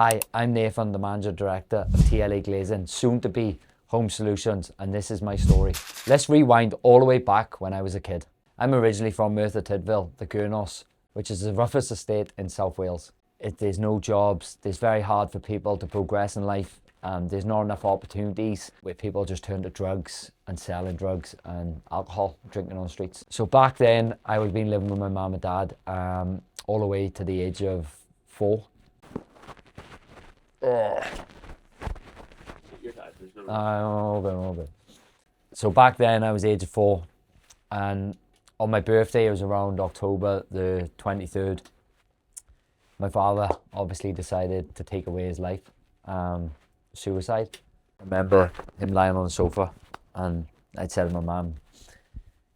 Hi, I'm Nathan, the Manager Director of TLA Glazing, soon to be Home Solutions, and this is my story. Let's rewind all the way back when I was a kid. I'm originally from Merthyr Tydfil, the Gurnos, which is the roughest estate in South Wales. There's no jobs, it's very hard for people to progress in life. There's not enough opportunities where people just turn to drugs and selling drugs and alcohol, drinking on the streets. So back then, I was been living with my mum and dad all the way to the age of 4. All good. So back then I was age of 4, and on my birthday, it was around October the 23rd, my father obviously decided to take away his life. Suicide. I remember him lying on the sofa, and I'd said to my mum,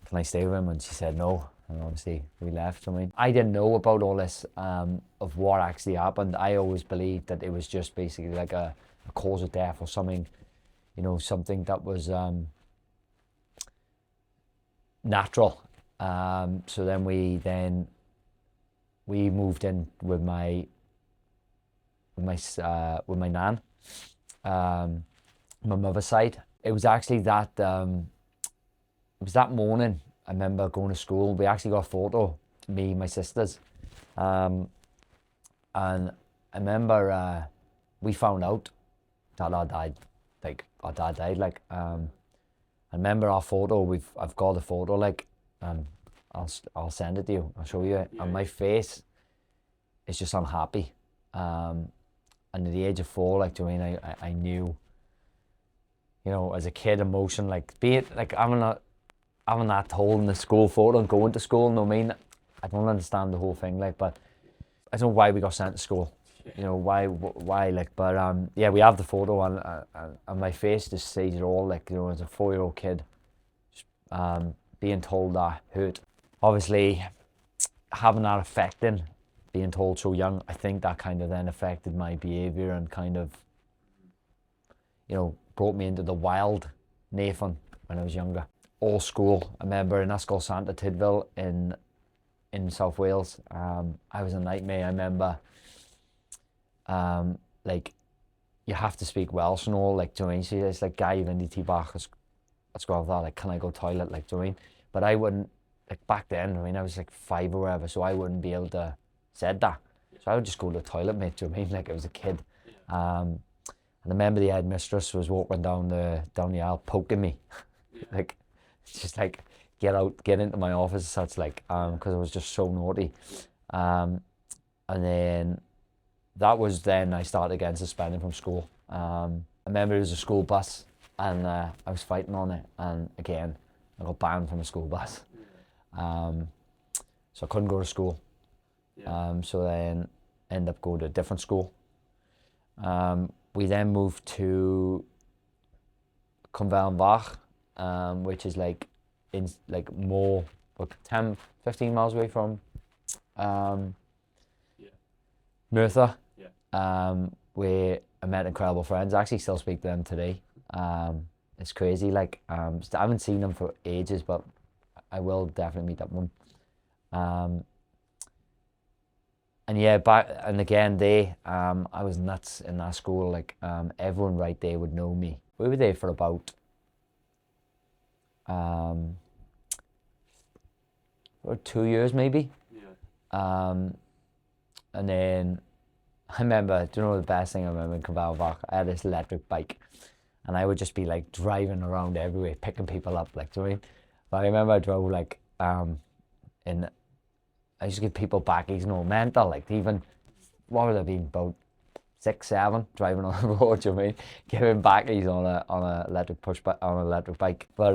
can I stay with him? And she said no, and obviously we left. I didn't know about all this of what actually happened. I always believed that it was just basically like a cause of death or something, you know, something that was natural. So then we moved in with my nan, my mother's side. It was actually that it was that morning. I remember going to school. We actually got a photo, me, my sisters, and I remember we found out that our dad died. I remember our photo. I've got the photo. I'll send it to you. I'll show you it. Yeah. And my face is just unhappy. And at the age of 4, like, do you know, I knew, you know, as a kid, emotion, like, be it like having that holding the school photo and going to school. You know what I mean? I don't understand the whole thing, like, but I don't know why we got sent to school. You know, why, like, but yeah, we have the photo, and my face just says it all, like, you know, as a 4-year-old kid, being told that hurt. Obviously, having that affecting, being told so young, I think that kind of then affected my behaviour and kind of, you know, brought me into the wild Nathan when I was younger. All school, I remember in Santa Tydfil in South Wales, I was a nightmare. I remember, like, you have to speak Welsh and all, like, do you know what I mean? So it's like, guy, you've tea back, let's go have that, like, can I go toilet, like, do you know what I mean? But I wouldn't, like, back then, I mean, I was like 5 or whatever, so I wouldn't be able to said that. So I would just go to the toilet, mate, do you know what I mean? Like, I was a kid. And I remember the headmistress was walking down the aisle, poking me. Like, just like, get out, get into my office, such, like, because I was just so naughty. And then that was then I started getting suspended from school. I remember it was a school bus, and I was fighting on it, and again, I got banned from a school bus. So I couldn't go to school. So then ended up going to a different school. We then moved to Cwmfel, which is like more like 10, 15 miles away from Merthyr, where I met incredible friends. I actually still speak to them today. It's crazy, like, I haven't seen them for ages, but I will definitely meet up with them. And yeah, I was nuts in that school. Like, everyone right there would know me. We were there for about 2 years maybe. And then I remember, do you know the best thing I remember in Cwmfel? I had this electric bike, and I would just be like driving around everywhere, picking people up, like, do you know what I mean? But I remember I drove like I used to give people backies, no mental, like, even, what would it have been, about 6, 7, driving on the road, do you know what I mean? Giving backies on a electric bike. But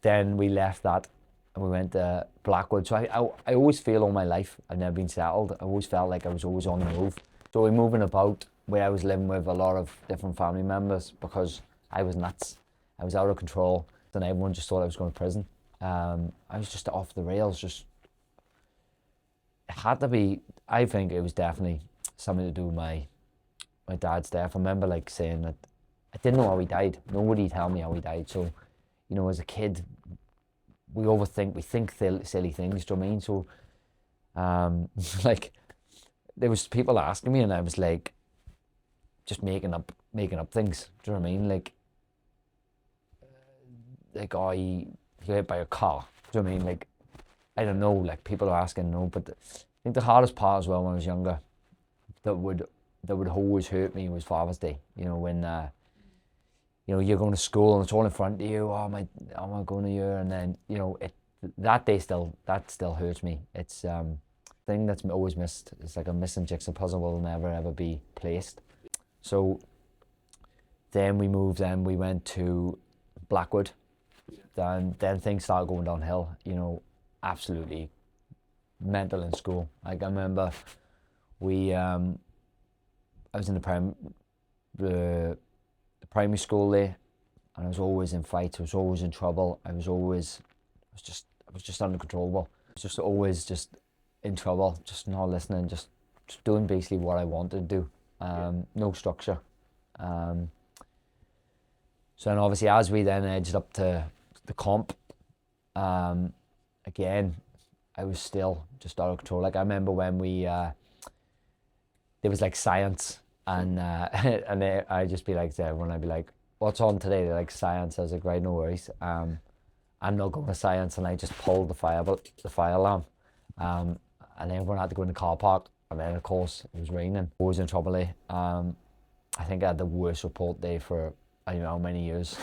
then we left that and we went to Blackwood. So I always feel all my life I've never been settled. I always felt like I was always on the move. So we're moving about, where I was living with a lot of different family members, because I was nuts. I was out of control, and everyone just thought I was going to prison. I was just off the rails, just, it had to be, I think it was definitely something to do with my dad's death. I remember, like, saying that I didn't know how he died. Nobody tell me how he died. So, you know, as a kid, we think silly things, do you know what I mean? So, like, there was people asking me, and I was like, just making up things. Do you know what I mean? Like oh, he got hit by a car. Do you know what I mean? Like, I don't know. Like, people are asking, no, but I think the hardest part as well when I was younger, that would always hurt me, was Father's Day. You know, when you're going to school and it's all in front of you. Oh, am I going to here? And then that still hurts me. It's thing that's always missed. It's like a missing jigsaw puzzle will never ever be placed. So then we moved. Then we went to Blackwood. Then things started going downhill. Absolutely mental in school. Like, I remember I was in the primary school there, and I was always in fights. I was always in trouble. I was just uncontrollable. I was just always just in trouble, just not listening, just doing basically what I wanted to do. No structure. So then obviously as we then edged up to the comp, again, I was still just out of control. Like, I remember when there was like science, and I'd just be like to everyone, I'd be like, what's on today? They're like, science. I was like, right, no worries. I'm not going to science, and I just pulled the fire alarm. And then everyone had to go in the car park, and then of course it was raining. I was in trouble there. I think I had the worst report day for I don't know how many years.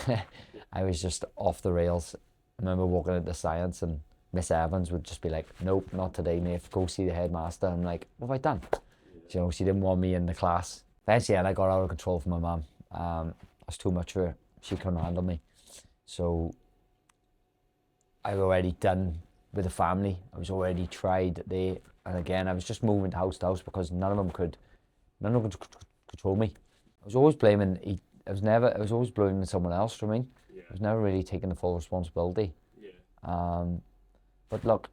I was just off the rails. I remember walking into science, and Miss Evans would just be like, nope, not today, mate. Go see the headmaster. I'm like, what have I done? She didn't want me in the class. Eventually, I got out of control for my mum. I was too much for her. She couldn't handle me. So I was already done with the family. I was already tried there. And again, I was just moving house to house because none of them could control me. I was always blaming, I was always blaming someone else for me. Yeah. I was never really taking the full responsibility. Yeah. But look,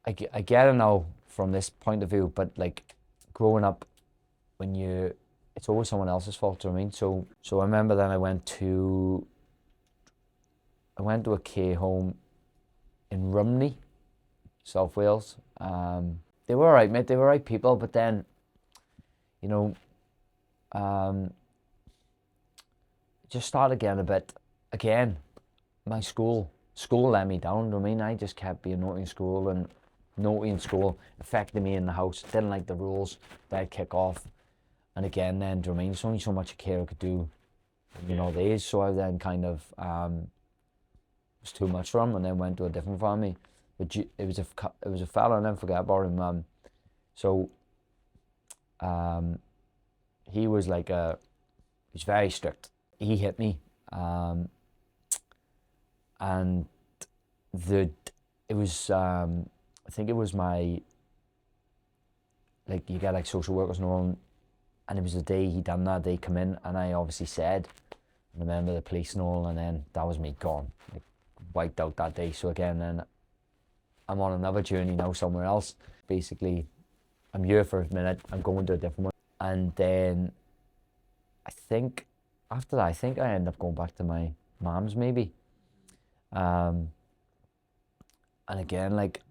I get it now from this point of view, but like, growing up, it's always someone else's fault. Do you know what I mean? So I remember then I went to a care home in Rumney, South Wales. They were alright, mate. They were right people, but then, just started getting a bit. Again, my school let me down. You know what I mean? I just kept being naughty in school, and naughty in school affected me in the house. Didn't like the rules that I'd kick off. And again, then, do you know what I mean? There's only so much a carer could do, days. So I then kind of was too much for him, and then went to a different family. But it was a fella, and I never forget about him. So he was like he's very strict. He hit me, and it was I think it was my, like, you get like social workers and all, and it was the day he done that. They come in, and I obviously said, and I remember the police and all, and then that was me gone, like, wiped out that day. So again, then I'm on another journey now somewhere else. Basically, I'm here for a minute, I'm going to a different one, and then I think after that, I end up going back to my mom's maybe. And again, like,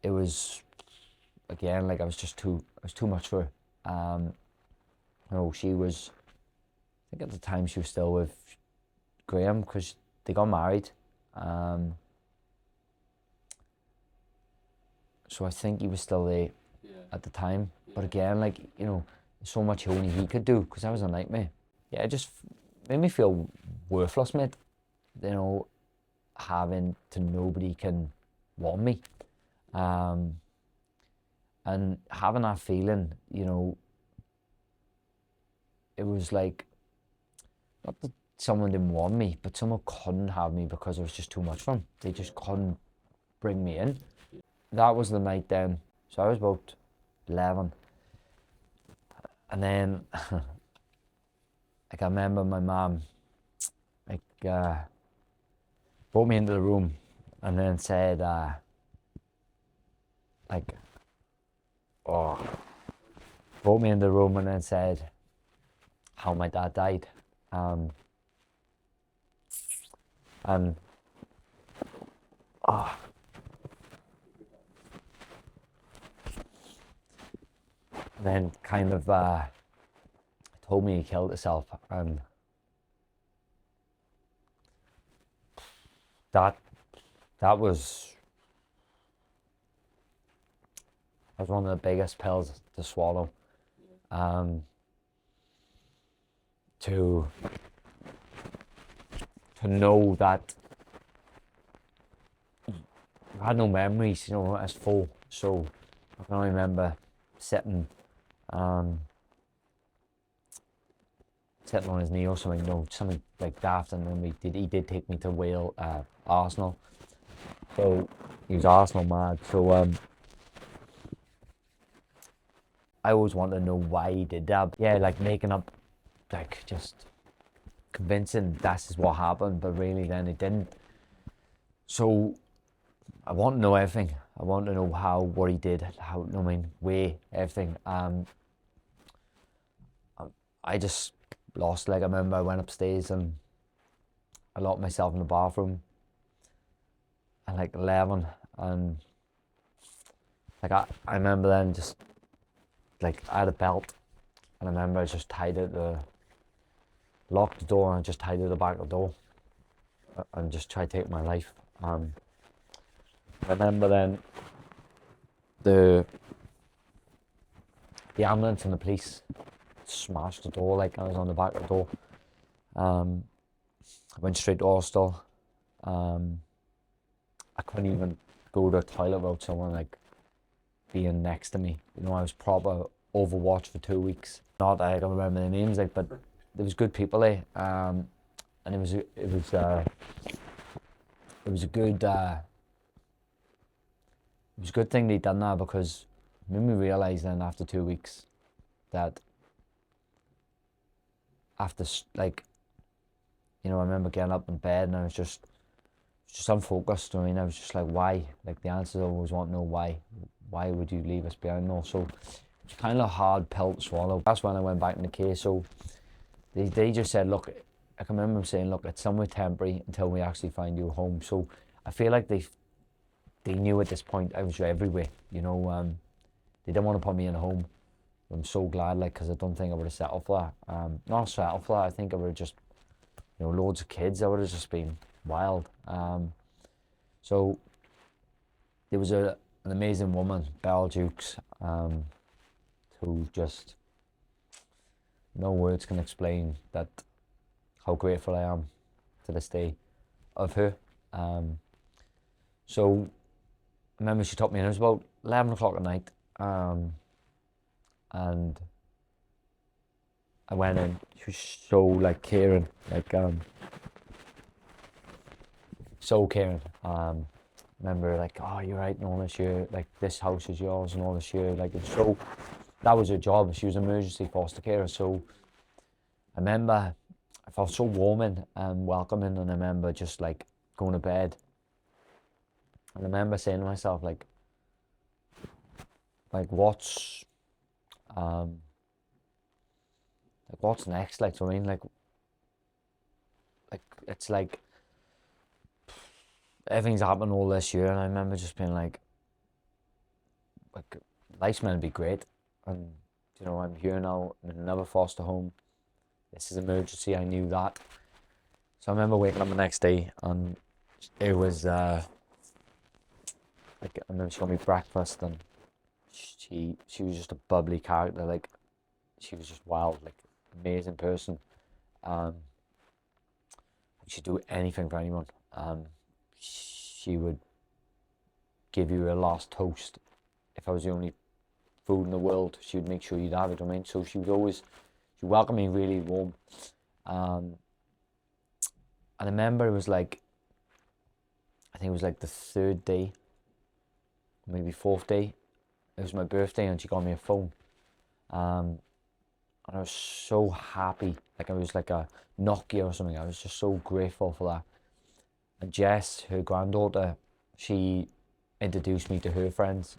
it was, again, like, I was too much for her. She was, I think at the time she was still with Graham, because they got married. So I think he was still there at the time. But again, like, so much only he could do, because I was a nightmare. Yeah, it just made me feel worthless, mate. Having to nobody can want me. And having that feeling, it was like, not that someone didn't want me, but someone couldn't have me because it was just too much for them. They just couldn't bring me in. That was the night then. So I was about 11. And then, like, I remember my mom, like, brought me into the room and then said, brought me in the room and then said how my dad died. And then kind of told me he killed himself, and that that was one of the biggest pills to swallow. Um, to know that I had no memories, as full. So I can only remember sitting, um, sitting on his knee or something, something like daft. And then he did take me to Arsenal. So he was Arsenal mad. So I always wanted to know why he did that. Yeah, like making up, like just convincing this is what happened, but really then it didn't. So I want to know everything. I want to know what he did, where, everything. I just lost. Like I remember I went upstairs and I locked myself in the bathroom at like 11, and like I remember then just like I had a belt, and I remember I just tied it locked the door and just tied it to the back of the door and just tried to take my life. I remember then the ambulance and the police smashed the door, like I was on the back of the door. I went straight to hospital. I couldn't even go to the toilet without someone like being next to me. I was proper overwatched for 2 weeks. Not that I don't remember the names, like, but there was good people there, and it was a good thing they done that, because it made me realise then after 2 weeks that after I remember getting up in bed and I was just unfocused. I was just like, why? Like the answers I always want to know, why would you leave us behind? Also, it's kind of a hard pill to swallow. That's when I went back in the case. So they just said, look, I can remember them saying, look, it's somewhere temporary until we actually find you a home. So I feel like they knew at this point I was everywhere. They didn't want to put me in a home. I'm so glad, like, because I don't think I would have settled for that. Not settled for that. I think I would have just, loads of kids. I would have just been wild. So there was an amazing woman, Belle Dukes, who just, no words can explain that, how grateful I am to this day of her. So I remember she took me in. It was about 11 o'clock at night, and I went in. She was so like caring, like so caring. Remember like, oh, you're right, and all this year, like this house is yours and all this year, like it's so. That was her job. She was emergency foster carer. So I remember I felt so warming and welcoming, and I remember just like going to bed. And I remember saying to myself like what's next? Like, so I mean, like it's like everything's happened all this year, and I remember just being like life's meant to be great, and I'm here now. I'm in another foster home. This is emergency. I knew that. So I remember waking up the next day, and it was and then she got me breakfast, and she was just a bubbly character. Like, she was just wild, like amazing person. She'd do anything for anyone. She would give you a last toast. If I was the only food in the world, she would make sure you'd have it. So she welcomed me really warm. And I remember it was like, I think it was like the third day, maybe fourth day. It was my birthday, and she got me a phone. And I was so happy. Like, it was like a Nokia or something. I was just so grateful for that. And Jess, her granddaughter, she introduced me to her friends,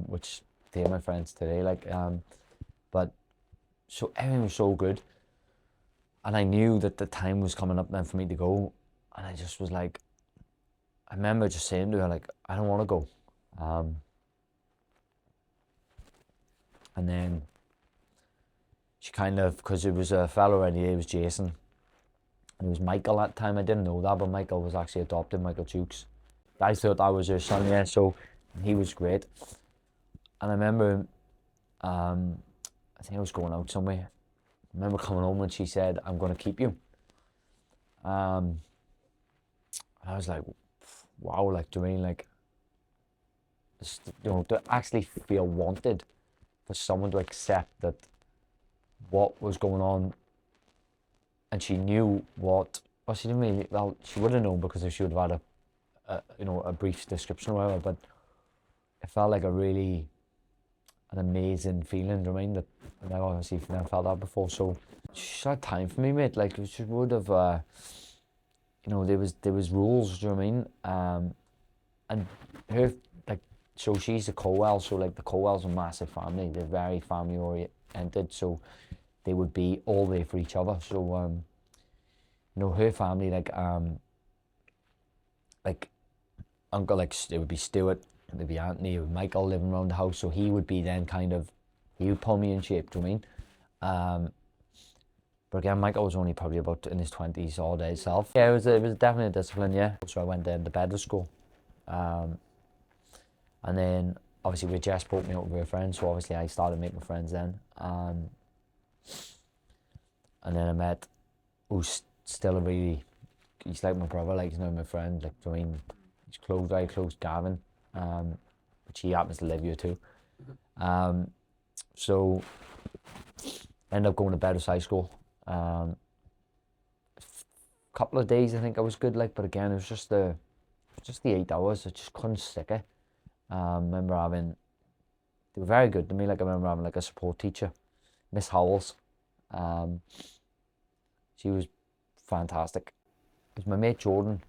which they're my friends today. But so everything was so good, and I knew that the time was coming up then for me to go, and I just was like, I remember just saying to her like, I don't want to go. And then she kind of, because it was a fellow already, it was Jason, and it was Michael at the time. I didn't know that, but Michael was actually adopted, Michael Jukes. I thought that was her son, yeah, so he was great. And I remember, I think I was going out somewhere. I remember coming home and she said, "I'm going to keep you." I was like, wow, like, do you mean, like, to actually feel wanted, for someone to accept that what was going on, and she knew what, well, she didn't really, well, she would have known because she would have had a brief description or whatever, but it felt like an amazing feeling. I mean, that I obviously never felt that before. So she had time for me, mate. Like, she would have, there was rules. Do you know what I mean? And her, like, so she's a Colwell. So, like, the Colwells are a massive family. They're very family oriented. So they would be all there for each other. So her family, like uncle, like, it would be Stuart, there'd be Anthony, with Michael living around the house, so he would be then he would pull me in shape, do you know what I mean? But again, Michael was only probably about in his 20s all day himself. Yeah, it was definitely a discipline, yeah. So I went into Bedford school. And then obviously with Jess brought me out with her friends, so obviously I started making friends then. And then I met, who's still he's like my brother, like, he's now my friend, like, I mean, he's close, very close, Gavin, which he happens to live here too. So ended up going to Bedford High School. Couple of days I think I was good, like, but again, it was just the 8 hours. I just couldn't stick it. Remember they were very good to me. Like, I remember having like a support teacher, Miss Howells. She was fantastic. It was my mate Jordan.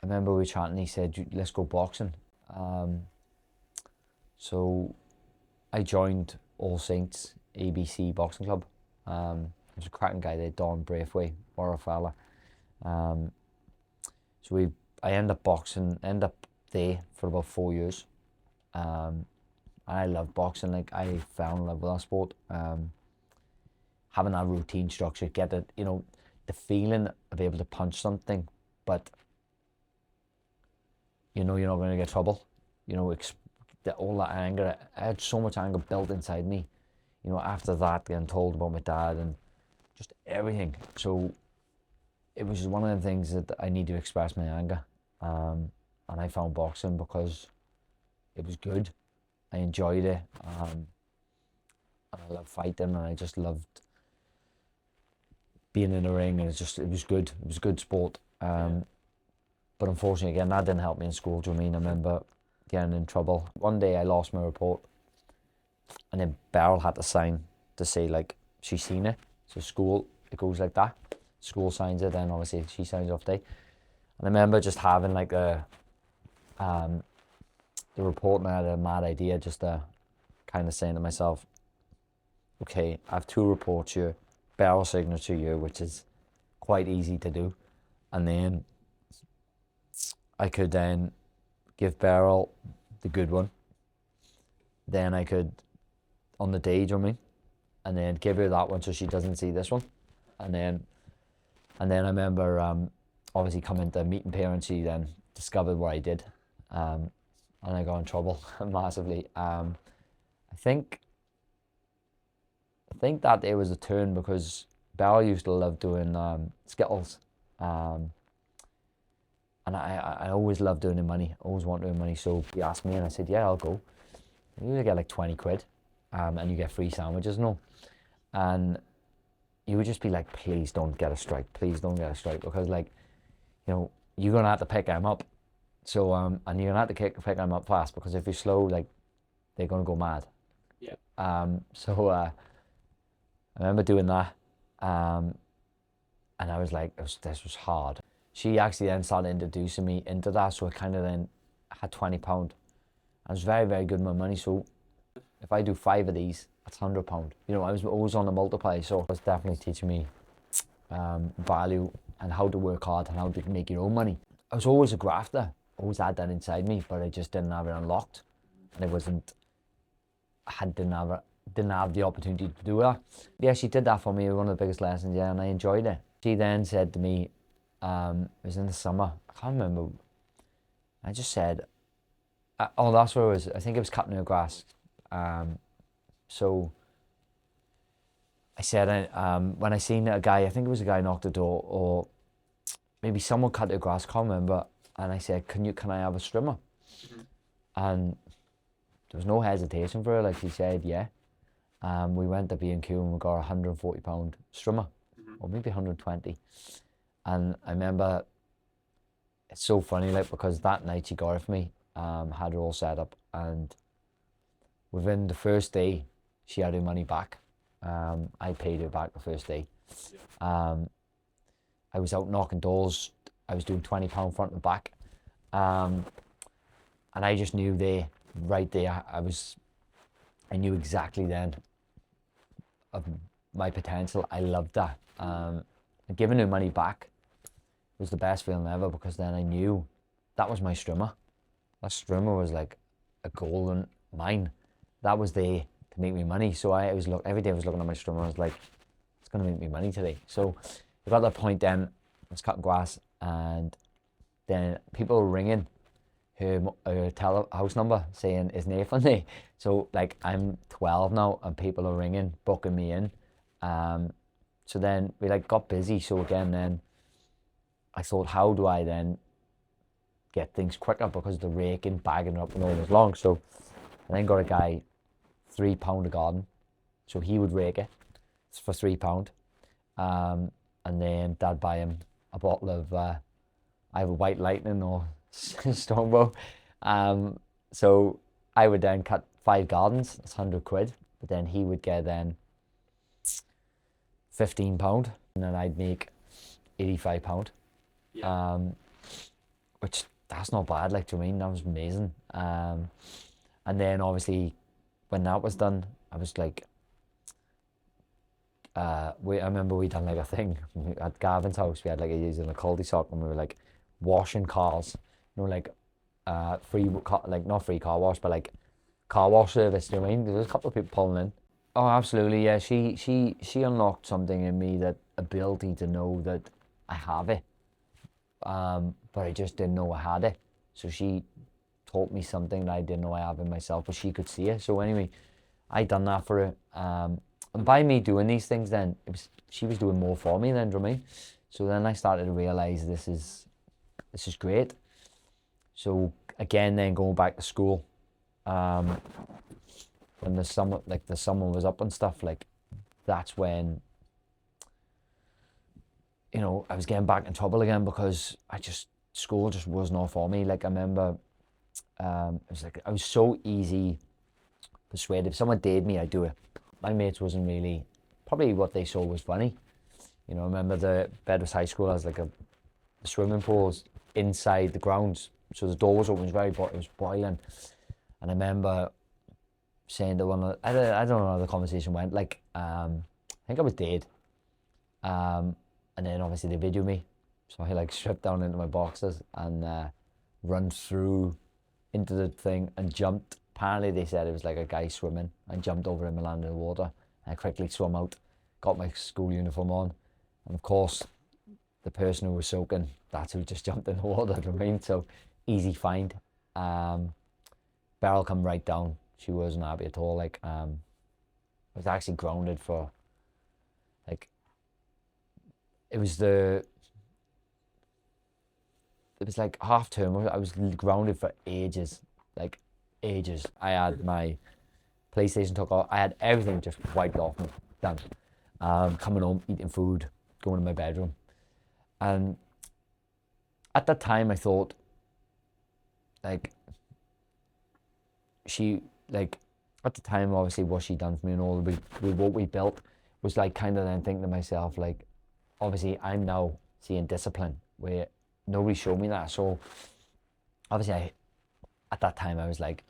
I remember we were chatting, he said, "Let's go boxing." So I joined All Saints ABC Boxing Club. There's a cracking guy there, Don Braithwaite, or a fella. So I ended up there for about 4 years. I love boxing. Like, I fell in love with that sport. Having that routine structure, get it, the feeling of being able to punch something, but you're not going to get trouble. All that anger. I had so much anger built inside me. After that, getting told about my dad and just everything. So it was one of the things that I need to express my anger. And I found boxing because it was good. I enjoyed it. And I loved fighting, and I just loved being in the ring, and it was good. It was a good sport. But unfortunately, again, that didn't help me in school. Do you know what I mean? I remember getting in trouble. One day I lost my report, and then Beryl had to sign to say, like, she's seen it. So school, it goes like that. School signs it, then obviously she signs off day. And I remember just having like the report, and I had a mad idea, just kind of saying to myself, okay, I have 2 reports here, Beryl signature here, which is quite easy to do. And then I could then give Beryl the good one. Then I could, on the day, do you know what I mean? And then give her that one so she doesn't see this one. And then I remember obviously coming to meeting parents, she then discovered what I did. And I got in trouble massively. I think that day was a turn, because Beryl used to love doing Skittles. And I always loved earning money, always wanted to earn money. So he asked me, and I said, yeah, I'll go. You get like 20 quid, and you get free sandwiches and all. And you would just be like, please don't get a strike, please don't get a strike, because, like, you're gonna have to pick them up. So and you're gonna have to pick them up fast, because if you're slow, like, they're gonna go mad. Yeah. So I remember doing that, and I was like, this was hard. She actually then started introducing me into that, so I kind of then had £20. I was very, very good with my money, so if I do 5 of these, that's £100. I was always on the multiply, so it was definitely teaching me value and how to work hard and how to make your own money. I was always a grafter, always had that inside me, but I just didn't have it unlocked, and didn't have the opportunity to do that. Yeah, she did that for me. It was one of the biggest lessons, yeah, and I enjoyed it. She then said to me, it was in the summer, I can't remember, I just said, oh, that's where it was, I think it was cutting her grass. So I said, when I seen a guy, I think it was a guy knocked the door, or maybe someone cut their grass, can't remember, and I said, can I have a strimmer? And there was no hesitation for her, like she said, yeah. We went to B&Q and we got a £140 strimmer, or maybe 120. And I remember, it's so funny, like, because that night she got it for me, had it all set up, and within the first day, she had her money back. I paid her back the first day. I was out knocking doors. I was doing £20 front and back. And I just knew there, right there, I knew exactly then of my potential. I loved that. Giving her money back was the best feeling ever, because then I knew that was my strimmer. That strimmer was like a golden mine. That was there to make me money. So every day I was looking at my strimmer. I was like, it's going to make me money today. So I got to that point then, I was cutting grass, and then people were ringing her house number saying, is Nathan there? So like, I'm 12 now and people are ringing, booking me in. So then we like got busy. So again, then I thought, how do I then get things quicker, because the raking, bagging up and all was long. So I then got a guy, £3 a garden. So he would rake it for £3. And then Dad buy him a bottle of either White Lightning or Stormbow. So I would then cut 5 gardens, that's £100, but then he would get then £15, and then I'd make £85. Yeah. Which, that's not bad, like, do you know what I mean? That was amazing. And then obviously when that was done, I was like, I remember we done like a thing at Gavin's house. We had like using a cul-de-sac, and we were like washing cars, you know, like not free car wash, but like car wash service. Do you know what I mean? There was a couple of people pulling in. Oh, absolutely, yeah. She unlocked something in me, that ability to know that I have it, but I just didn't know I had it. So she taught me something that I didn't know I have in myself, but she could see it. So anyway, I done that for her. And by me doing these things, then she was doing more for me then, do you know what I mean? So then I started to realize this is great. So again, then going back to school, when the summer was up and stuff, like, that's when, you know, I was getting back in trouble again, because school just was not for me. Like, I remember, it was like, I was so easy persuaded. If someone dared me, I'd do it. My mates wasn't really, probably what they saw was funny. You know, I remember the Bedwas High School has like the swimming pools inside the grounds. So the door was open, it was boiling. And I remember saying to one, I don't know how the conversation went, like, I think I was dead. And then obviously they videoed me. So I like stripped down into my boxers and run through into the thing and jumped. Apparently they said it was like a guy swimming. I jumped over him and landed in the water. I quickly swam out, got my school uniform on. And of course, the person who was soaking, that's who just jumped in the water, you know what I mean? So easy find. Beryl come right down. She wasn't happy at all. Like, I was actually grounded for, like, it was like half term. I was grounded for ages, like ages. I had my PlayStation took off. I had everything just wiped off me. Done. Coming home, eating food, going to my bedroom. And at that time I thought, like, at the time, obviously, what she done for me and all, what we built was like, kind of then thinking to myself, like, obviously I'm now seeing discipline where nobody showed me that. So obviously at that time I was like,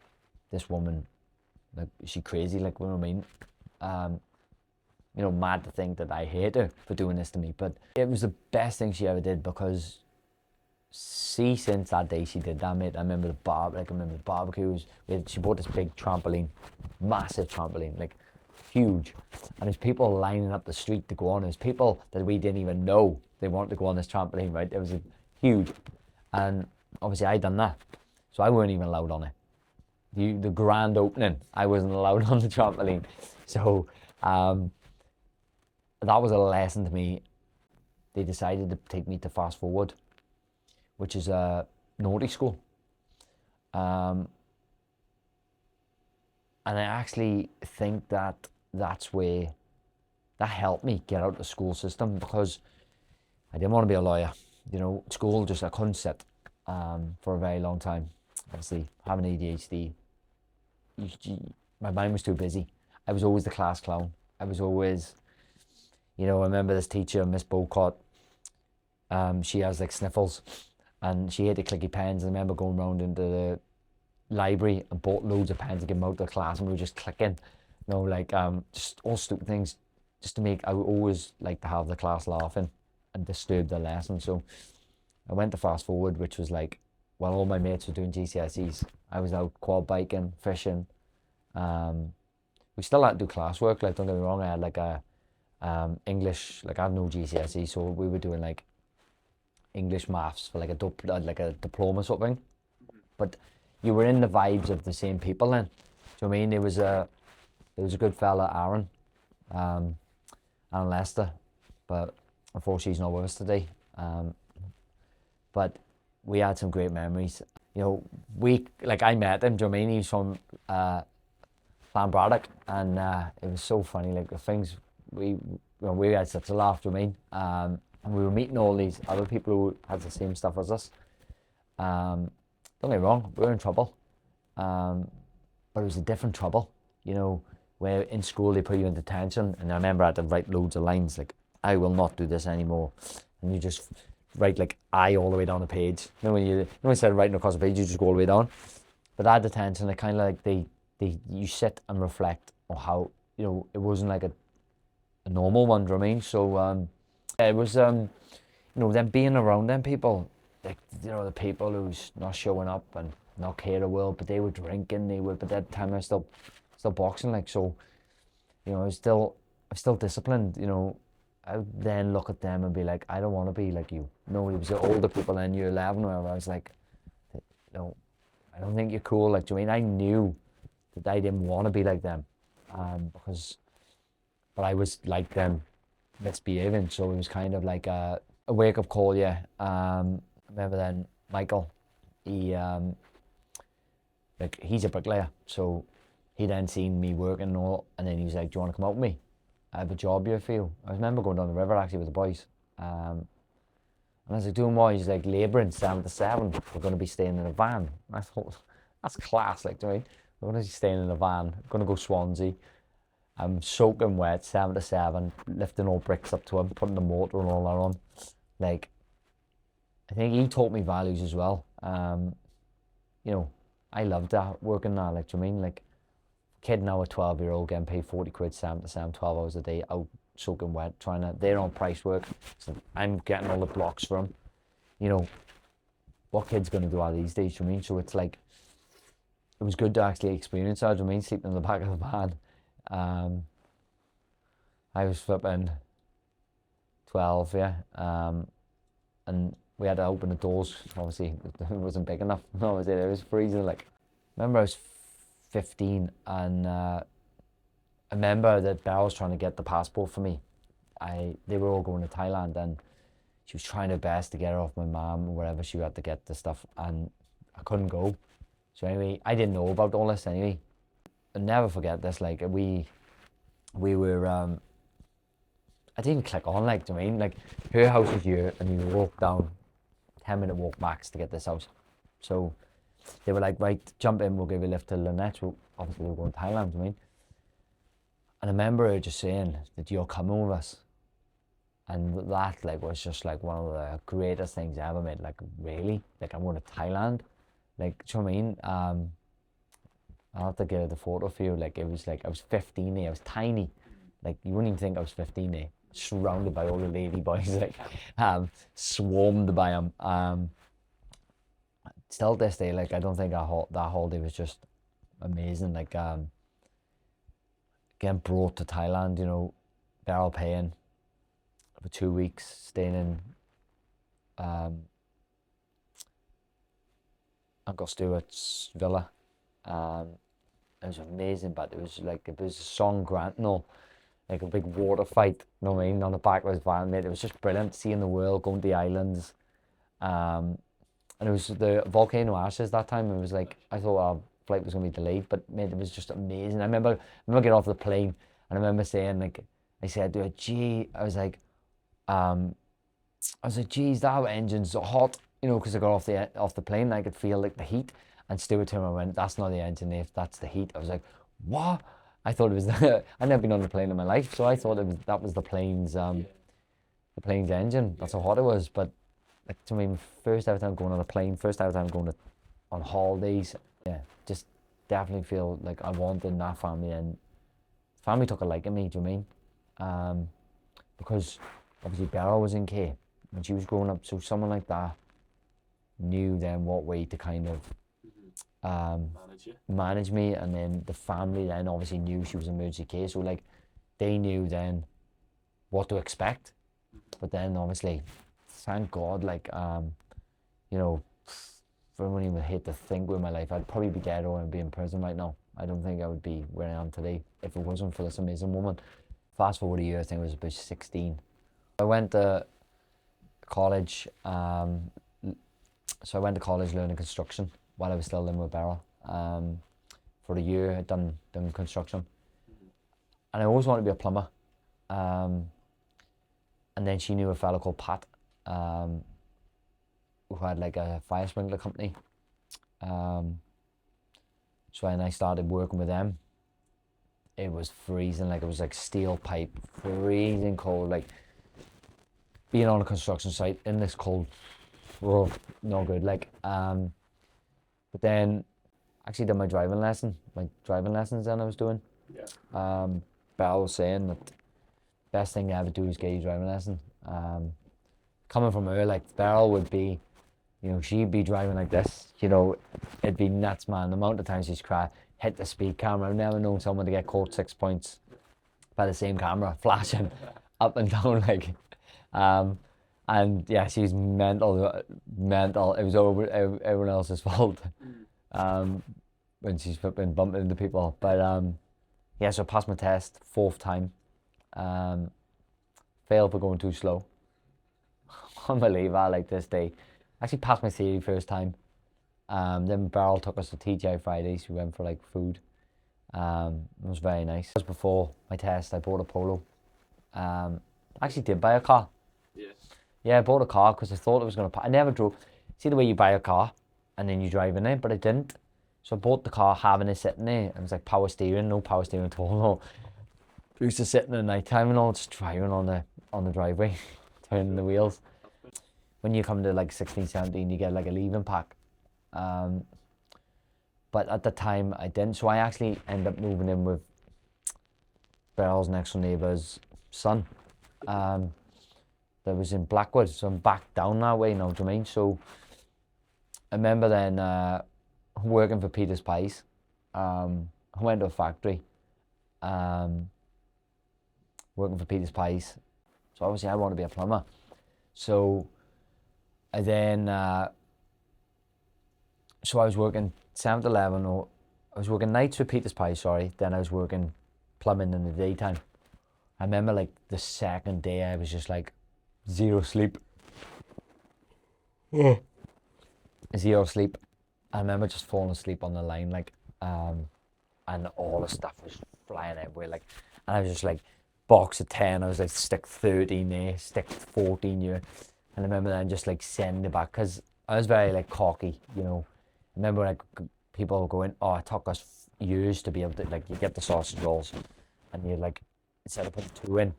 this woman, like, is she crazy? Like, you know what I mean? You know, mad to think that I hate her for doing this to me. But it was the best thing she ever did, because since that day she did that, mate, I remember the barbecues. She bought this big trampoline, massive trampoline, like huge. And there's people lining up the street to go on. There's people that we didn't even know they wanted to go on this trampoline, right? It was huge. And obviously I done that. So I weren't even allowed on it. The grand opening, I wasn't allowed on the trampoline. So that was a lesson to me. They decided to take me to Fast Forward, which is a naughty school. And I actually think that that's where that helped me get out of the school system, because I didn't want to be a lawyer. You know, school, just I couldn't sit for a very long time. Obviously, having ADHD, my mind was too busy. I was always the class clown. I was always, I remember this teacher, Miss Bowcott. She has like sniffles, and she hated clicky pens. I remember going around into the library and bought loads of pens to give them out to the class, and we were just clicking, just all stupid things, just to make. I would always like to have the class laughing and disturb the lesson. So I went to Fast Forward, which was like, while all my mates were doing GCSEs, I was out quad biking, fishing. We still had to do classwork. Like, don't get me wrong, I had like a English. Like, I had no GCSE, so we were doing like English, maths for like a diploma sort of thing. But you were in the vibes of the same people then. Do you know what I mean? There was a good fella, Aaron Lester, but unfortunately he's not with us today. But we had some great memories. I met him. Do you know what I mean? He's from Clanbraddock, and it was so funny. Like, the things we had such a laugh. Do you know what I mean? And we were meeting all these other people who had the same stuff as us. Don't get me wrong, we were in trouble, but it was a different trouble. Where in school they put you in detention, and I remember I had to write loads of lines like, "I will not do this anymore," and you just write like "I" all the way down the page. Instead of writing across the page, you just go all the way down. But that detention, it kind of like you sit and reflect on how it wasn't like a normal one. Do you know what I mean? So it was them being around them people, like the people who's not showing up and not care the world, but they were drinking, but at that time I was still boxing, like, so I was still disciplined. I would then look at them and be like, I don't want to be like you. It was the older people in year 11 where I was like, no, I don't think you're cool. Like, do you mean I knew that I didn't want to be like them, but I was like them misbehaving. So it was kind of like a wake up call. Yeah. I remember then Michael, he he's a bricklayer, so he then seen me working and all, and then he was like, "Do you want to come out with me? I have a job here for you." I remember going down the river actually with the boys, and I was like, "Doing what?" He's like, "Labouring 7 to 7. We're going to be staying in a van." And I thought, that's class. Like, do you know what I mean? We're going to be staying in a van. We're going to go Swansea. I'm soaking wet, 7 to 7, lifting all bricks up to him, putting the mortar and all that on. Like, I think he taught me values as well. I loved that, working that. Like, do you know what I mean? Like, kid now, a 12-year-old getting paid 40 quid, 7 to 7, 12 hours a day, out soaking wet, they're on price work. So I'm getting all the blocks for them. What kid's going to do all these days, do you know what I mean? So it's like, it was good to actually experience that, do you know what I mean? Sleeping in the back of the van. I was flipping 12, yeah. And we had to open the doors. Obviously, it wasn't big enough. No, it was freezing. Like, remember I was 15, and I remember that Belle was trying to get the passport for me. They were all going to Thailand, and she was trying her best to get her off my mum or wherever she had to get the stuff, and I couldn't go. So anyway, I didn't know about all this anyway. I'll never forget this. Like, we were I didn't click on, like, do you know what I mean? Like, her house was here, and you walk down 10-minute walk max to get this house. So they were like, right, jump in, we'll give you a lift to Lynette. So obviously we were going to Thailand, do you know what I mean? And I remember her just saying that you're coming with us. And that, like, was just like one of the greatest things I ever made. Like, really? Like, I'm going to Thailand? Like, do you know what I mean? I'll have to get the photo for you. Like, it was like, I was 15 there, I was tiny. Like, you wouldn't even think I was 15 there. Surrounded by all the lady boys, like, swarmed by them. Still this day, like, I don't think that holiday was just amazing. Like, getting brought to Thailand, you know, barrel paying for 2 weeks, staying in Uncle Stuart's villa. It was amazing, but it was a song grant, like a big water fight, you know what I mean, on the back of his van, mate. It was just brilliant, seeing the world, going to the islands. And it was the volcano ashes that time. It was like, I thought our flight was going to be delayed, but mate, it was just amazing. I remember getting off the plane, and I remember saying, like, I said to her, gee, I was like, geez, that engine's so hot, you know, because I got off the plane, and I could feel like the heat. And Stuart turned around and went, that's not the engine, Dave, that's the heat. I was like, what? I thought it was I'd never been on a plane in my life, so I thought that was the plane's engine. That's how hot it was. But like, to me, first ever time going on a plane, first ever time going on holidays, yeah, just definitely feel like I wanted that family, and family took a liking to me. Do you know what I mean? Because obviously Beryl was in K when she was growing up, so someone like that knew then what way to kind of manage me, and then the family then obviously knew she was an emergency case, so like they knew then what to expect. But then obviously, thank God, like you know, for anyone who would hate to think with my life, I'd probably be dead or I'd be in prison right now. I don't think I would be where I am today if it wasn't for this amazing woman. Fast forward a year, I think I was about 16. I went to college, so I went to college learning construction while I was still living with Beryl. For a year, I'd done construction. And I always wanted to be a plumber. And then she knew a fellow called Pat, who had like a fire sprinkler company. So when I started working with them, it was freezing, like it was like steel pipe, freezing cold, like being on a construction site in this cold, rough, no good. Like, but then actually did my driving lessons then I was doing. Yeah. Beryl was saying that best thing you ever do is get your driving lesson. Coming from her, like Beryl would be, you know, she'd be driving like this, you know, it'd be nuts, man. The amount of times she's cried, hit the speed camera. I've never known someone to get caught 6 points by the same camera, flashing up and down, like, and yeah, she's mental. It was over everyone else's fault, when she's been bumping into people. But yeah, so I passed my test, 4th time. Failed for going too slow. Unbelievable, like this day. Actually passed my theory first time. Then Beryl took us to TGI Fridays. We went for like food. It was very nice. Just before my test, I bought a Polo. Actually did buy a car. Yes. Yeah, I bought a car because I thought it was going to... I never drove... See the way you buy a car and then you drive in it, but I didn't. So I bought the car having it sitting there. It was like power steering, no power steering at all. No. I used to sit in the night time and all, just driving on the driveway, turning the wheels. When you come to like 16, 17, you get like a leaving pack. But at the time I didn't, so I actually ended up moving in with Beryl's next door neighbour's son. That was in Blackwood, so I'm back down that way now, do you mean? So I remember then working for Peter's Pies. I went to a factory, working for Peter's Pies. So obviously I want to be a plumber. So I then, so I was working 7 to 11, or I was working nights with Peter's Pies, sorry. Then I was working plumbing in the daytime. I remember like the second day I was just like, zero sleep. Yeah. Zero sleep. I remember just falling asleep on the line, like, and all the stuff was flying everywhere, like, and I was just like, box of 10, I was like, stick 13 there, stick 14 here, and I remember then just like sending it back, because I was very like cocky, you know. I remember like people going, oh, it took us years to be able to, like, you get the sausage rolls, and you like, instead of putting 2 in,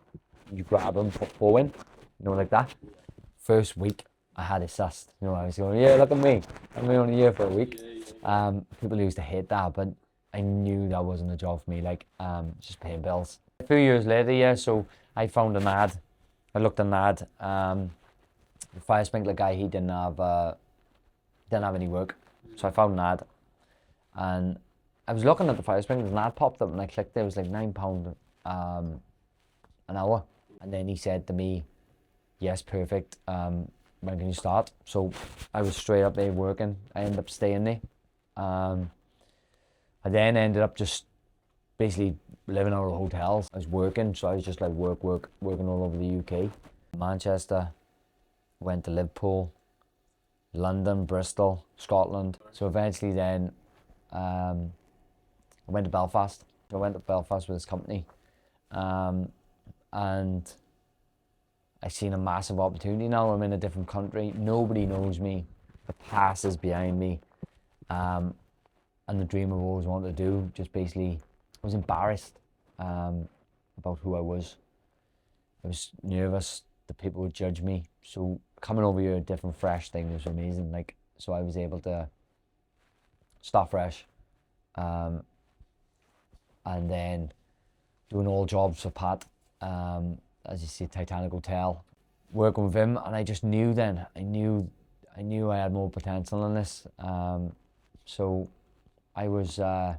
you grab them, put 4 in, you know, like that. First week, I had it sussed. You know, I was going, yeah, look at me. I'm only here for a week. People used to hate that, but I knew that wasn't a job for me, like, just paying bills. A few years later, yeah, so I found an ad. I looked at an ad. The fire sprinkler guy, he didn't have any work. So I found an ad, and I was looking at the fire sprinklers and that popped up and I clicked it. It was like £9 an hour. And then he said to me, yes, perfect. When can you start? So I was straight up there working. I ended up staying there. I then ended up just basically living out of hotels. I was working, so I was just like working all over the UK. Manchester, went to Liverpool, London, Bristol, Scotland. So eventually then I went to Belfast. I went to Belfast with this company, and I seen a massive opportunity now. I'm in a different country. Nobody knows me. The past is behind me. And the dream I've always wanted to do, just basically, I was embarrassed about who I was. I was nervous that people would judge me. So coming over here, a different, fresh thing was amazing. Like, so I was able to start fresh, and then doing all jobs for Pat. As you see, Titanic Hotel, working with him, and I just knew then. I knew I had more potential in this. So I was. I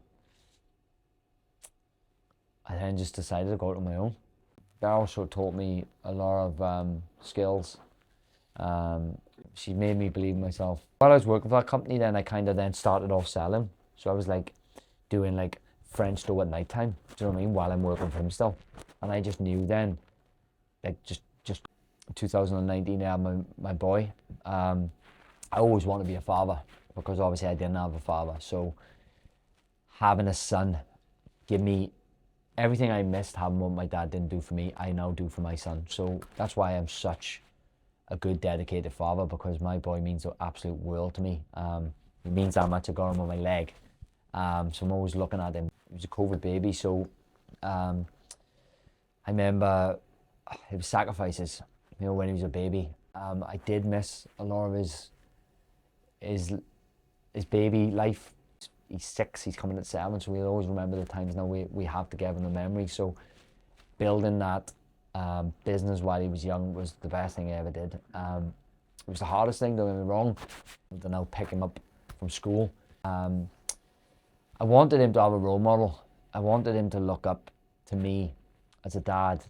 then just decided to go out on my own. That also taught me a lot of skills. She made me believe in myself. While I was working for that company, then I kind of then started off selling. So I was like doing like French door at night time. Do you know what I mean? While I'm working for him still, and I just knew then, like just 2019, I had my boy. I always wanted to be a father because obviously I didn't have a father. So having a son give me everything I missed having what my dad didn't do for me, I now do for my son. So that's why I'm such a good, dedicated father, because my boy means the absolute world to me. He means that much. I got him on my leg. So I'm always looking at him. He was a COVID baby, so I remember it was sacrifices, you know, when he was a baby. I did miss a lot of his baby life. He's 6, he's coming at 7, so we'll always remember the times now we have together in the memory. So building that business while he was young was the best thing I ever did. It was the hardest thing, don't get me wrong, to now pick him up from school. I wanted him to have a role model. I wanted him to look up to me as a dad,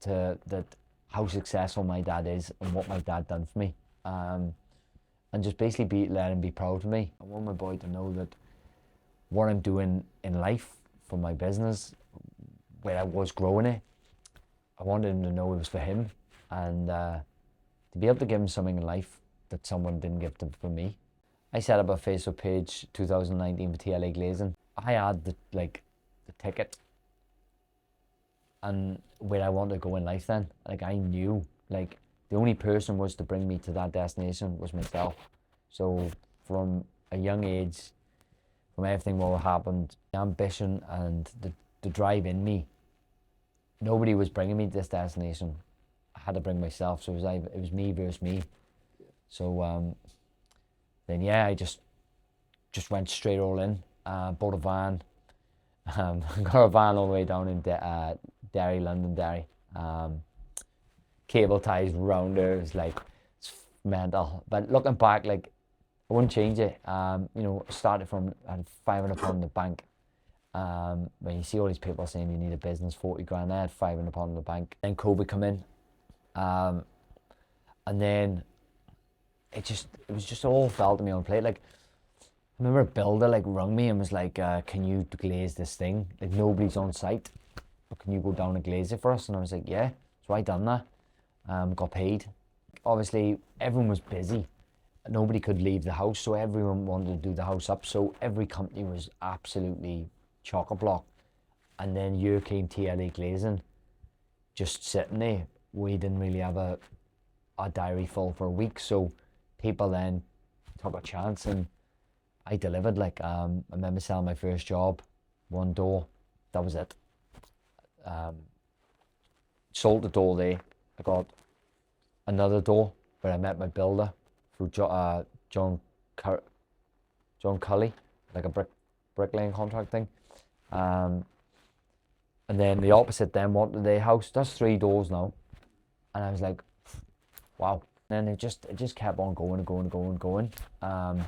to that how successful my dad is and what my dad done for me, and just basically let him be proud of me. I want my boy to know that what I'm doing in life for my business, where I was growing it, I wanted him to know it was for him, and to be able to give him something in life that someone didn't give to for me. I set up a Facebook page 2019 for TLA Glazing. I had the ticket and where I wanted to go in life then. Like, I knew like the only person was to bring me to that destination was myself. So from a young age, from everything what happened, the ambition and the drive in me, nobody was bringing me to this destination. I had to bring myself. So it was me versus me. So then yeah, I just went straight all in. Bought a van. Got a van all the way down in Derry, London, Derry. Cable ties round there. It's like, it's mental. But looking back, like, I wouldn't change it. You know, started from, I had £500 in the bank. When you see all these people saying you need a business, 40 grand, I had £500 in the bank. Then COVID come in. And then it was just all fell to me on plate. Like, I remember a builder like rung me and was like, can you glaze this thing? Like, nobody's on site, but can you go down and glaze it for us? And I was like, yeah. So I done that. Got paid. Obviously, everyone was busy. Nobody could leave the house, so everyone wanted to do the house up. So every company was absolutely chock-a-block. And then here came TLA Glazing, just sitting there. We didn't really have a diary full for a week, so people then took a chance and I delivered. Like, I remember selling my first job, one door, that was it. Sold the door there. I got another door where I met my builder through John Cully, like a bricklaying contract thing. And then the opposite then wanted their house. That's 3 doors now. And I was like, wow. And it just kept on going and going and going and going. And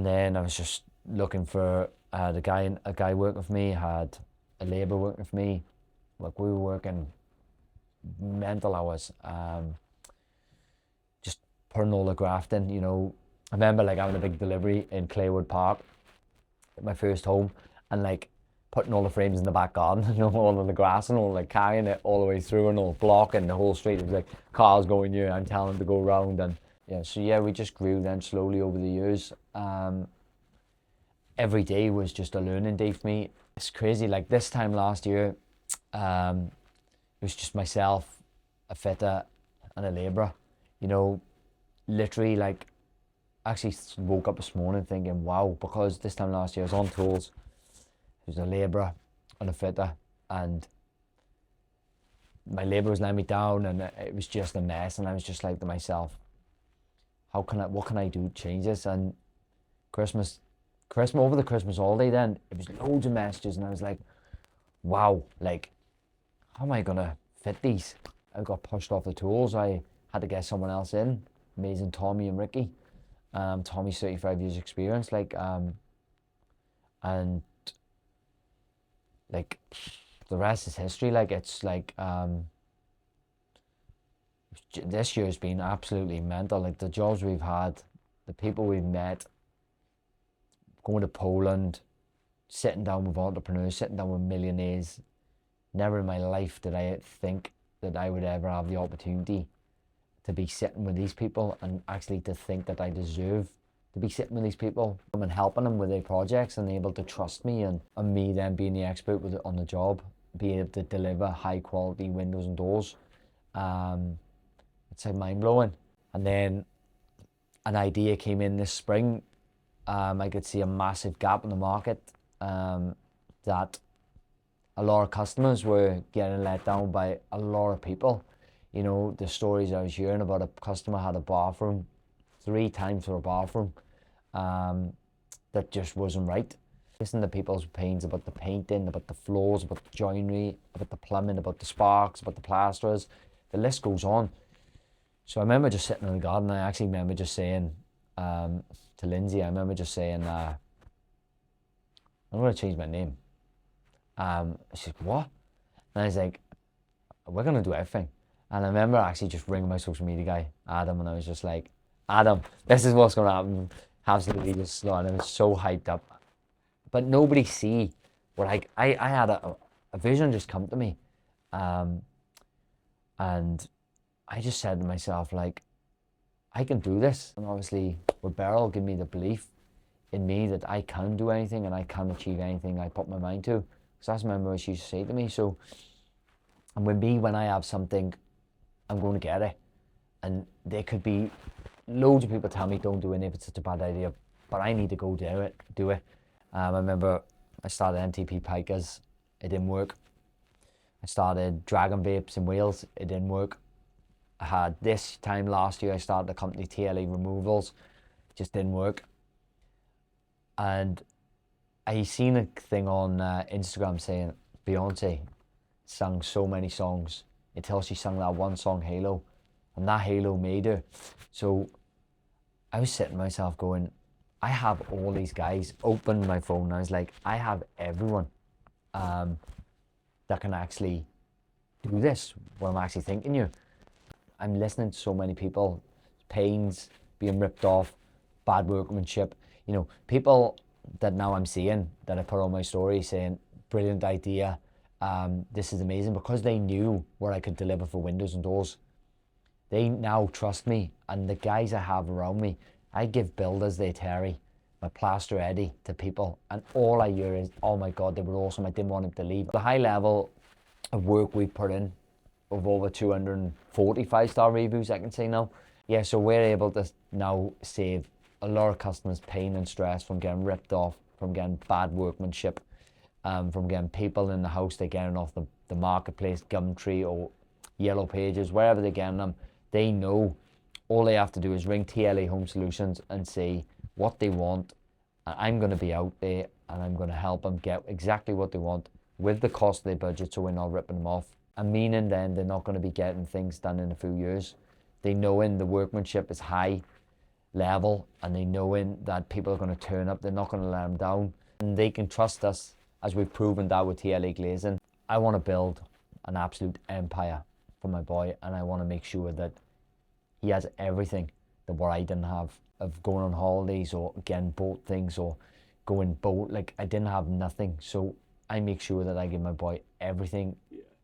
then I was just looking for a guy working for me, had a labourer working for me. Like, we were working mental hours, just putting all the graft in, you know. I remember like having a big delivery in Claywood Park, my first home, and like putting all the frames in the back garden, you know, all of the grass and all, like carrying it all the way through and all blocking the whole street. It was like cars going here, I'm telling them to go round. And yeah, so yeah, we just grew then slowly over the years. Every day was just a learning day for me. It's crazy, like this time last year, it was just myself, a fitter and a labourer, you know, literally. Like, actually woke up this morning thinking, wow, because this time last year I was on tools, there was a labourer and a fitter, and my labour was letting me down, and it was just a mess. And I was just like to myself, what can I do to change this? And Christmas, over the Christmas holiday, then it was loads of messages, and I was like, wow, like, how am I gonna fit these? I got pushed off the tools. I had to get someone else in, amazing Tommy and Ricky. Tommy's 35 years experience, like, and like the rest is history. Like, it's like, this year's been absolutely mental. Like, the jobs we've had, the people we've met, going to Poland, sitting down with entrepreneurs, sitting down with millionaires. Never in my life did I think that I would ever have the opportunity to be sitting with these people, and actually to think that I deserve to be sitting with these people and helping them with their projects, and able to trust me, and me then being the expert with it on the job, being able to deliver high quality windows and doors. It's like mind blowing. And then an idea came in this spring. I could see a massive gap in the market, that a lot of customers were getting let down by a lot of people. You know, the stories I was hearing about, a customer had a bathroom 3 times for a bathroom, that just wasn't right. Listen to people's pains about the painting, about the floors, about the joinery, about the plumbing, about the sparks, about the plasterers. The list goes on. So I remember just sitting in the garden. I actually remember just saying, to Lindsay, I remember just saying, I'm going to change my name. She's like, what? And I was like, we're going to do everything. And I remember actually just ringing my social media guy, Adam, and I was just like, Adam, this is what's going to happen. Absolutely just, and I was so hyped up. But nobody see what I had a vision just come to me. And I just said to myself, like, I can do this. And obviously, with Beryl giving me the belief in me that I can do anything and I can achieve anything I put my mind to. Because that's my mother, she used to say to me. So, and with me, when I have something, I'm going to get it. And there could be loads of people tell me don't do it if it's such a bad idea, but I need to go do it. I remember I started MTP Pikers, it didn't work. I started Dragon Vapes in Wales, it didn't work. I had this time last year, I started the company TLE Removals, it just didn't work. And I seen a thing on Instagram saying Beyonce sang so many songs until she sang that one song, Halo, and that Halo made her. So I was sitting myself going, I have all these guys. Opened my phone and I was like, I have everyone that can actually do this, what I'm actually thinking you. I'm listening to so many people, pains, being ripped off, bad workmanship. You know, people that now I'm seeing that I put on my story saying, brilliant idea, this is amazing, because they knew what I could deliver for windows and doors. They now trust me, and the guys I have around me, I give builders their Terry, my plaster Eddie to people, and all I hear is, oh my God, they were awesome, I didn't want them to leave. The high level of work we put in, of over 240 5-star reviews, I can say now. Yeah, so we're able to now save a lot of customers pain and stress from getting ripped off, from getting bad workmanship, from getting people in the house, they're getting off the marketplace, Gumtree or Yellow Pages, wherever they're getting them. They know all they have to do is ring TLA Home Solutions and say what they want. And I'm going to be out there and I'm going to help them get exactly what they want with the cost of their budget, so we're not ripping them off. And meaning then they're not going to be getting things done in a few years. They know the workmanship is high, level, and they knowing that people are going to turn up, they're not going to let them down, and they can trust us, as we've proven that with TLA Glazing. I want to build an absolute empire for my boy, and I want to make sure that he has everything that what I didn't have, of going on holidays or getting boat things or going boat. Like, I didn't have nothing, so I make sure that I give my boy everything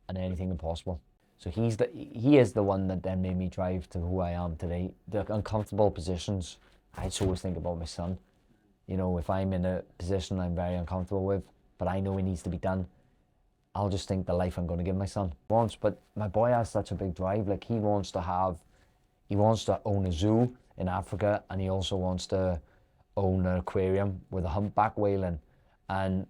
and anything possible. So he is the one that then made me drive to who I am today. The uncomfortable positions, I just always think about my son. You know, if I'm in a position I'm very uncomfortable with, but I know it needs to be done, I'll just think the life I'm going to give my son. But my boy has such a big drive. Like, he wants to own a zoo in Africa, and he also wants to own an aquarium with a humpback whale in. And,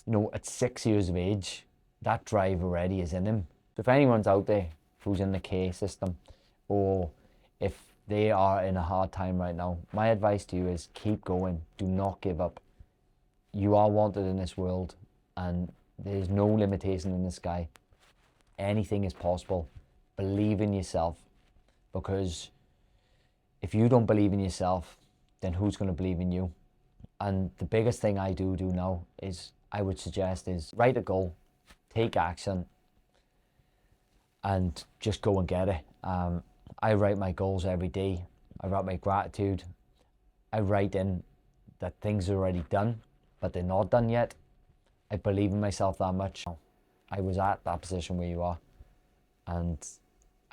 you know, at 6 years of age, that drive already is in him. So if anyone's out there who's in the K system, or if they are in a hard time right now, my advice to you is keep going. Do not give up. You are wanted in this world, and there's no limitation in the sky. Anything is possible. Believe in yourself, because if you don't believe in yourself, then who's going to believe in you? And the biggest thing I do now is, I would suggest, is write a goal, take action, and just go and get it. I write my goals every day. I write my gratitude. I write in that things are already done, but they're not done yet. I believe in myself that much. I was at that position where you are, and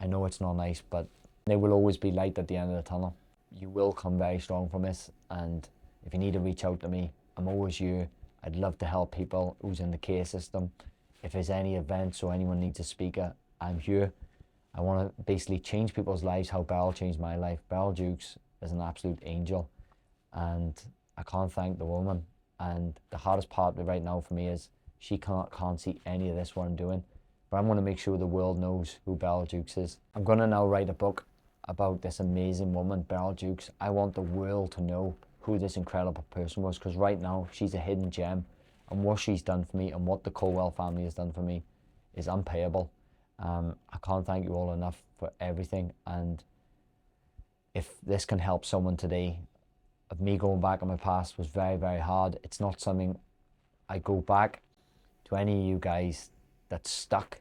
I know it's not nice, but there will always be light at the end of the tunnel. You will come very strong from this, and if you need to reach out to me, I'm always here. I'd love to help people who's in the K system. If there's any events or anyone needs a speaker, I'm here. I want to basically change people's lives how Beryl changed my life. Beryl Dukes is an absolute angel, and I can't thank the woman. And the hardest part right now for me is she can't see any of this what I'm doing, but I'm going to make sure the world knows who Beryl Dukes is. I'm going to now write a book about this amazing woman, Beryl Dukes. I want the world to know who this incredible person was, because right now she's a hidden gem, and what she's done for me and what the Colwell family has done for me is unpayable. I can't thank you all enough for everything, and if this can help someone today, of me going back in my past was very, very hard. It's not something I go back to any of you guys that's stuck.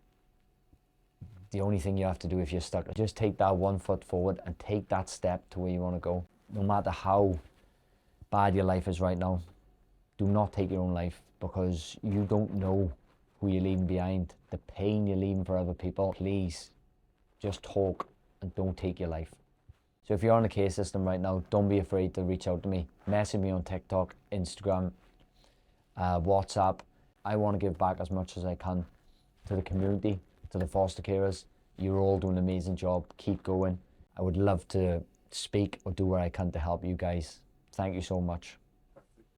The only thing you have to do if you're stuck is just take that 1 foot forward and take that step to where you want to go. No matter how bad your life is right now, do not take your own life, because you don't know who you're leaving behind, the pain you're leaving for other people. Please, just talk and don't take your life. So if you're on the K system right now, don't be afraid to reach out to me. Message me on TikTok, Instagram, WhatsApp. I want to give back as much as I can to the community, to the foster carers. You're all doing an amazing job. Keep going. I would love to speak or do what I can to help you guys. Thank you so much.